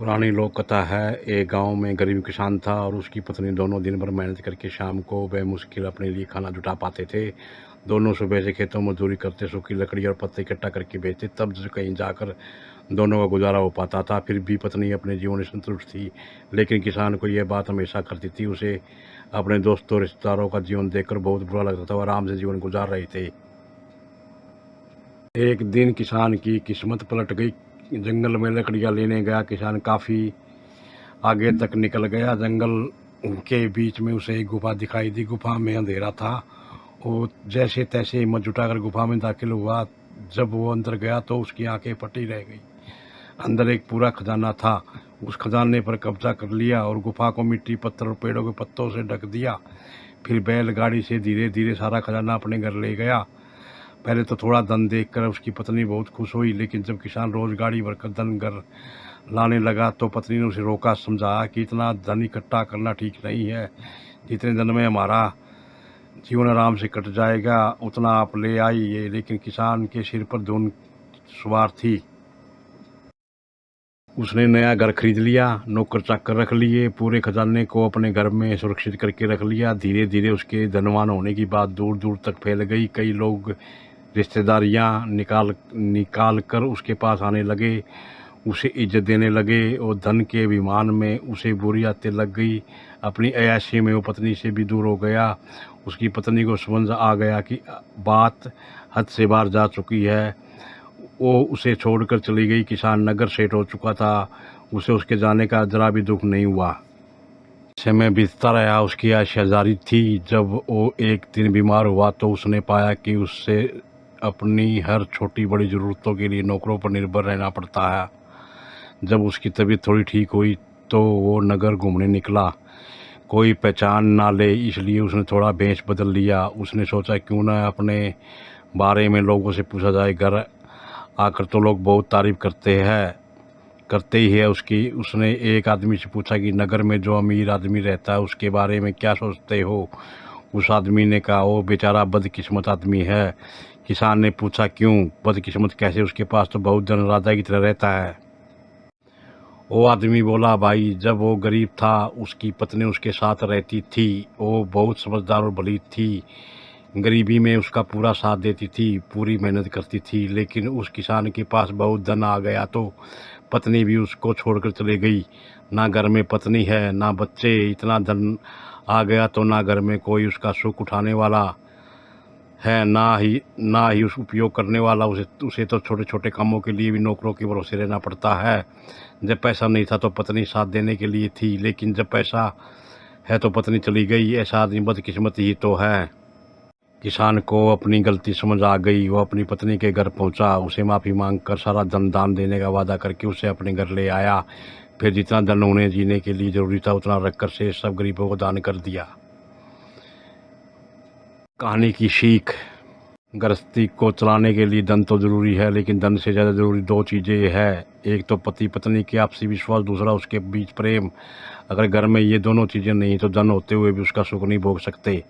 पुरानी लोक कथा है। एक गांव में गरीब किसान था और उसकी पत्नी दोनों दिन भर मेहनत करके शाम को बेमुश्किल अपने लिए खाना जुटा पाते थे। दोनों सुबह से खेतों में मजदूरी करते, सूखी लकड़ी और पत्ते इकट्ठा करके बेचते, तब कहीं जाकर दोनों का गुजारा हो पाता था। फिर भी पत्नी अपने जीवन में संतुष्ट थी, लेकिन किसान को यह बात हमेशा करती थी। उसे अपने दोस्तों रिश्तेदारों का जीवन देखकर बहुत बुरा लगता था। वो आराम से जीवन गुजार रहे थे। एक दिन किसान की किस्मत पलट गई। जंगल में लकड़ियाँ लेने गया किसान काफ़ी आगे तक निकल गया। जंगल के बीच में उसे एक गुफा दिखाई दी। गुफा में अंधेरा था। वो जैसे तैसे हिम्मत जुटाकर गुफा में दाखिल हुआ। जब वो अंदर गया तो उसकी आंखें फटी रह गई। अंदर एक पूरा खजाना था। उस खजाने पर कब्जा कर लिया और गुफा को मिट्टी, पत्थर और पेड़ों के पत्तों से ढक दिया। फिर बैलगाड़ी से धीरे धीरे सारा खजाना अपने घर ले गया। पहले तो थोड़ा धन देखकर उसकी पत्नी बहुत खुश हुई, लेकिन जब किसान रोज गाड़ी भरकर धन घर लाने लगा तो पत्नी ने उसे रोका, समझाया कि इतना धन इकट्ठा करना ठीक नहीं है। जितने धन में हमारा जीवन आराम से कट जाएगा उतना आप ले आइए। लेकिन किसान के सिर पर धुन सवार थी। उसने नया घर खरीद लिया, नौकर चाकर रख लिए, पूरे खजाने को अपने घर में सुरक्षित करके रख लिया। धीरे धीरे उसके धनवान होने की बात दूर दूर तक फैल गई। कई लोग रिश्तेदारियां निकाल कर उसके पास आने लगे, उसे इज्जत देने लगे और धन के अभिमान में उसे बुरी आदतें लग गई। अपनी अय्याशी में वो पत्नी से भी दूर हो गया। उसकी पत्नी को समझ आ गया कि बात हद से बाहर जा चुकी है। वो उसे छोड़कर चली गई। किसान नगर सेठ हो चुका था। उसे उसके जाने का जरा भी दुख नहीं हुआ। समय बीतता रहा, उसकी आशा जारी थी। जब वो एक दिन बीमार हुआ तो उसने पाया कि उससे अपनी हर छोटी बड़ी ज़रूरतों के लिए नौकरों पर निर्भर रहना पड़ता है। जब उसकी तबीयत थोड़ी ठीक हुई तो वो नगर घूमने निकला। कोई पहचान ना ले इसलिए उसने थोड़ा भेष बदल लिया। उसने सोचा क्यों ना अपने बारे में लोगों से पूछा जाए। घर आकर तो लोग बहुत तारीफ करते ही है उसकी। उसने एक आदमी से पूछा कि नगर में जो अमीर आदमी रहता है उसके बारे में क्या सोचते हो। उस आदमी ने कहा वो बेचारा बदकिस्मत आदमी है। किसान ने पूछा क्यों बदकिस्मत कैसे, उसके पास तो बहुत धन राजा की तरह रहता है। वो आदमी बोला भाई, जब वो गरीब था उसकी पत्नी उसके साथ रहती थी। वो बहुत समझदार और भली थी। गरीबी में उसका पूरा साथ देती थी, पूरी मेहनत करती थी। लेकिन उस किसान के पास बहुत धन आ गया तो पत्नी भी उसको छोड़कर चली गई। ना घर में पत्नी है ना बच्चे। इतना धन आ गया तो ना घर में कोई उसका सुख उठाने वाला है, ना ही उस उपयोग करने वाला। उसे तो छोटे छोटे कामों के लिए भी नौकरों के भरोसे रहना पड़ता है। जब पैसा नहीं था तो पत्नी साथ देने के लिए थी, लेकिन जब पैसा है तो पत्नी चली गई। ऐसा आदमी बदकिस्मत ही तो है। किसान को अपनी गलती समझ आ गई। वो अपनी पत्नी के घर पहुंचा, उसे माफ़ी मांगकर सारा धन दान देने का वादा करके उसे अपने घर ले आया। फिर जितना धन उन्हें जीने के लिए ज़रूरी था उतना रखकर से सब गरीबों को दान कर दिया। कहानी की सीख, गृहस्थी को चलाने के लिए धन तो ज़रूरी है, लेकिन धन से ज़्यादा ज़रूरी दो चीज़ें हैं। एक तो पति पत्नी की आपसी विश्वास, दूसरा उसके बीच प्रेम। अगर घर में ये दोनों चीज़ें नहीं तो धन होते हुए भी उसका सुख नहीं भोग सकते।